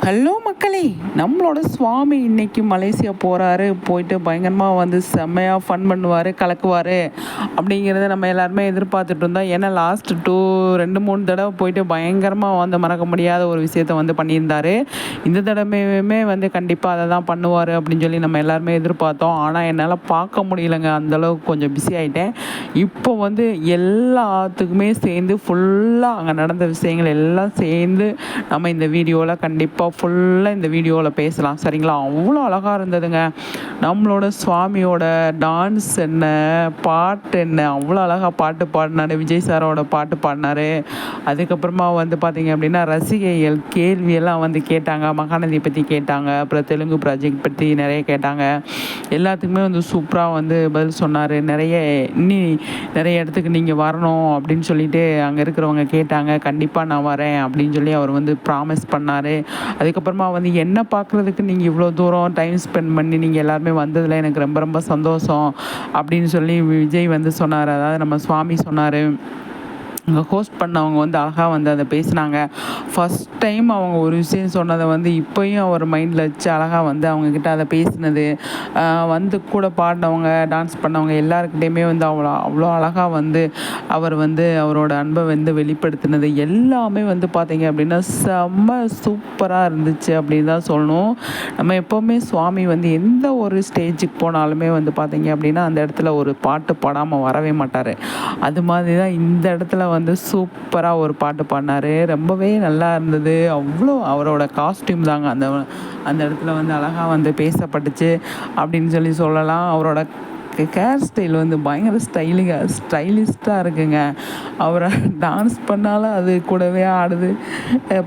Hello மக்களே, நம்மளோட சுவாமி இன்னைக்கு மலேசியா போகிறாரு. போயிட்டு பயங்கரமாக வந்து செம்மையாக ஃபன் பண்ணுவார், கலக்குவார் அப்படிங்கிறத நம்ம எல்லாருமே எதிர்பார்த்துட்டு இருந்தோம். ஏன்னா லாஸ்ட் 2-3 தடவை போயிட்டு பயங்கரமாக வந்து மறக்க முடியாத ஒரு விஷயத்த வந்து பண்ணியிருந்தார். இந்த தடவையுமே வந்து கண்டிப்பாக அதை தான் பண்ணுவார் அப்படின்னு சொல்லி நம்ம எல்லாருமே எதிர்பார்த்தோம். ஆனால் என்னால் பார்க்க முடியலைங்க, அந்தளவுக்கு கொஞ்சம் பிஸி ஆகிட்டேன். இப்போ வந்து எல்லாத்துக்குமே சேர்ந்து ஃபுல்லாக அங்கே நடந்த விஷயங்கள் எல்லாம் சேர்ந்து நம்ம இந்த வீடியோவில் கண்டிப்பாக ஃபுல்லாக இந்த வீடியோவில் பேசலாம், சரிங்களா? அவ்வளோ அழகாக இருந்ததுங்க. நம்மளோட சுவாமியோட டான்ஸ் என்ன, பாட்டு என்ன, அவ்வளோ அழகாக பாட்டு பாடினார். விஜய் சாரோட பாட்டு பாடினார். அதுக்கப்புறமா வந்து பார்த்திங்க அப்படின்னா ரசிகைகள் கேள்வியெல்லாம் வந்து கேட்டாங்க. மகாநதி பற்றி கேட்டாங்க, அப்புறம் தெலுங்கு ப்ராஜெக்ட் பற்றி நிறைய கேட்டாங்க. எல்லாத்துக்குமே வந்து சூப்பராக வந்து பதில் சொன்னார். நிறைய இடத்துக்கு நீங்கள் வரணும் அப்படின்னு சொல்லிட்டு அங்கே இருக்கிறவங்க கேட்டாங்க. கண்டிப்பாக நான் வரேன் அப்படின்னு சொல்லி அவர் வந்து ப்ராமிஸ் பண்ணார். அதுக்கப்புறமா வந்து என்ன பார்க்குறதுக்கு நீங்கள் இவ்வளோ தூரம் டைம் ஸ்பெண்ட் பண்ணி நீங்கள் எல்லாருமே வந்ததில் எனக்கு ரொம்ப ரொம்ப சந்தோஷம் அப்படின்னு சொல்லி விஜய் வந்து சொன்னார். அதாவது நம்ம சுவாமி சொன்னார். அங்கே ஹோஸ்ட் பண்ணவங்க வந்து அழகாக வந்து அதை பேசினாங்க. ஃபஸ்ட் டைம் அவங்க ஒரு விஷயம் சொன்னதை வந்து இப்போயும் அவர் மைண்டில் வச்சு அழகாக வந்து அவங்கக்கிட்ட அதை பேசினது, வந்து கூட பாடினவங்க, டான்ஸ் பண்ணவங்க எல்லாருக்கிட்டையுமே வந்து அவ்வளோ அழகாக வந்து அவர் வந்து அவரோட அன்பை வந்து வெளிப்படுத்தினது எல்லாமே வந்து பார்த்திங்க அப்படின்னா செம்ம சூப்பராக இருந்துச்சு அப்படின்னு தான் சொல்லணும். நம்ம எப்போவுமே சுவாமி வந்து எந்த ஒரு ஸ்டேஜுக்கு போனாலுமே வந்து பார்த்திங்க அப்படின்னா அந்த இடத்துல ஒரு பாட்டு பாடாமல் வரவே மாட்டார். அது மாதிரி தான் இந்த இடத்துல வந்து சூப்பராக ஒரு பாட்டு பாடினார். ரொம்பவே நல்லா இருந்தது. அவ்வளோ அவரோட காஸ்டியூம் தாங்க அந்த அந்த இடத்துல வந்து அழகாக வந்து பேசப்பட்டுச்சு அப்படின்னு சொல்லலாம். அவரோட ஹேர் ஸ்டைல் வந்து பயங்கர ஸ்டைலிஷ்டாக இருக்குங்க. அவரை டான்ஸ் பண்ணாலும் அது கூடவே ஆடுது,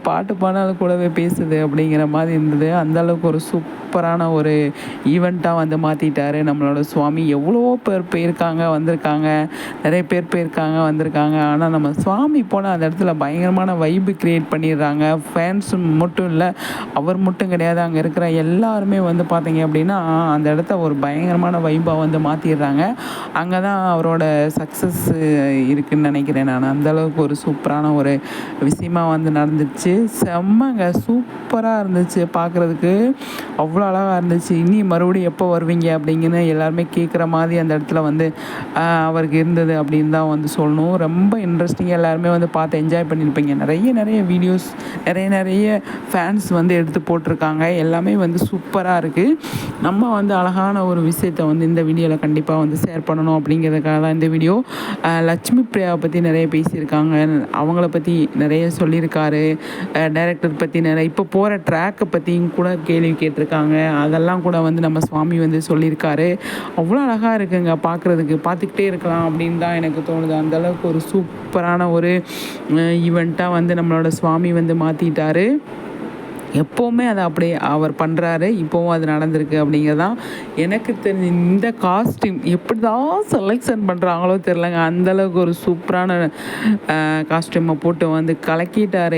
பாட்டு பாடினாலும் கூடவே பேசுது அப்படிங்கிற மாதிரி இருந்தது. அந்தளவுக்கு ஒரு சூப்பரான ஒரு ஈவெண்ட்டாக வந்து மாற்றிட்டார் நம்மளோட சுவாமி. எவ்வளோ பேர் போயிருக்காங்க, வந்திருக்காங்க, நிறைய பேர் போயிருக்காங்க, வந்திருக்காங்க. ஆனால் நம்ம சுவாமி போனால் அந்த இடத்துல பயங்கரமான வைப்பு க்ரியேட் பண்ணிடுறாங்க. ஃபேன்ஸ் மட்டும் இல்லை, அவர் மட்டும் கிடையாது, அங்கே இருக்கிற எல்லாருமே வந்து பார்த்தீங்க அப்படின்னா அந்த இடத்த ஒரு பயங்கரமான வைப்பாக வந்து மாற்றிடுறாங்க. அங்கே தான் அவரோட சக்ஸஸ் இருக்குதுன்னு நினைக்கிறேன் நான். அந்தளவுக்கு ஒரு சூப்பரான ஒரு விஷயமா வந்து நடந்துச்சு. செம்மங்க, சூப்பராக இருந்துச்சு பார்க்குறதுக்கு. அவ்வளோ அழகாக இருந்துச்சு. இனி மறுபடியும் எப்போ வருவீங்க அப்படிங்கன்னு எல்லாருமே கேட்குற மாதிரி அந்த இடத்துல வந்து அவருக்கு இருந்தது அப்படின்னு தான் வந்து சொல்லணும். ரொம்ப இன்ட்ரெஸ்டிங்காக எல்லாருமே வந்து பார்த்து என்ஜாய் பண்ணியிருப்பீங்க. நிறைய வீடியோஸ் நிறைய ஃபேன்ஸ் வந்து எடுத்து போட்டிருக்காங்க. எல்லாமே வந்து சூப்பராக இருக்குது. நம்ம வந்து அழகான ஒரு விஷயத்தை வந்து இந்த வீடியோவில் கண்டிப்பாக வந்து ஷேர் பண்ணணும் அப்படிங்கிறதுக்காக தான் இந்த வீடியோ. லட்சுமி பிரியாவை பற்றி நிறைய பேசியிருக்காங்க, அவங்கள பற்றி நிறைய சொல்லியிருக்காரு. டைரக்டர் பற்றி நிறைய, இப்போ போகிற ட்ராக்கை பற்றியும் கூட கேள்வி கேட்டிருக்காங்க. அதெல்லாம் கூட வந்து நம்ம சுவாமி வந்து சொல்லியிருக்காரு. அவ்வளோ அழகாக இருக்குங்க பார்க்குறதுக்கு, பார்த்துக்கிட்டே இருக்கலாம் அப்படின்னு தான் எனக்கு தோணுது. அந்தளவுக்கு ஒரு சூப்பரான ஒரு ஈவெண்ட்டாக வந்து நம்மளோட சுவாமி வந்து மாற்றிட்டார். எப்போவுமே அதை அப்படியே அவர் பண்ணுறாரு, இப்போவும் அது நடந்திருக்கு அப்படிங்கிறதான் எனக்கு தெரிஞ்சு. இந்த காஸ்டியூம் எப்படி தான் செலெக்ஷன் பண்ணுறாங்களோ தெரிலங்க. அந்தளவுக்கு ஒரு சூப்பரான காஸ்டியூமை போட்டு வந்து கலக்கிட்டார்.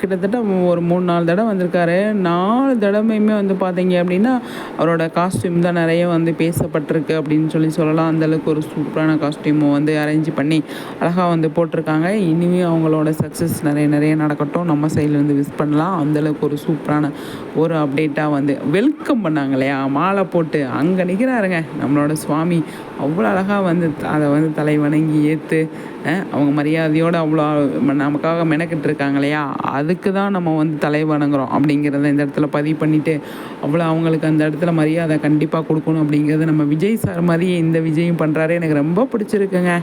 கிட்டத்தட்ட ஒரு 3-4 தடவை வந்திருக்காரு. 4 தடவையுமே வந்து பார்த்தீங்க அப்படின்னா அவரோட காஸ்டியூம் தான் நிறைய வந்து பேசப்பட்டிருக்கு அப்படின்னு சொல்லலாம். அந்தளவுக்கு ஒரு சூப்பரான காஸ்டியூமை வந்து அரேஞ்ச் பண்ணி அழகாக வந்து போட்டிருக்காங்க. இனிமேல் அவங்களோட சக்ஸஸ் நிறைய நடக்கட்டும். நம்ம சைடில் வந்து விஷ் பண்ணலாம். அந்தளவுக்கு ஒரு சூப்பரான ஒரு அப்டேட்டாக வந்து வெல்கம் பண்ணாங்க இல்லையா, மாலை போட்டு அங்கே நிற்கிறாருங்க நம்மளோட சுவாமி. அவ்வளோ அழகாக வந்து அதை வந்து தலை வணங்கி ஏற்று அவங்க மரியாதையோடு அவ்வளோ நமக்காக மெனக்கிட்டு இருக்காங்க இல்லையா, அதுக்கு தான் நம்ம வந்து தலை வணங்குறோம் அப்படிங்கிறத இந்த இடத்துல பதிவு பண்ணிவிட்டு அவ்வளோ அவங்களுக்கு அந்த இடத்துல மரியாதை கண்டிப்பாக கொடுக்கணும் அப்படிங்கிறத நம்ம விஜய் சார் மாதிரியே இந்த விஜயும் பண்ணுறாரு. எனக்கு ரொம்ப பிடிச்சிருக்குங்க.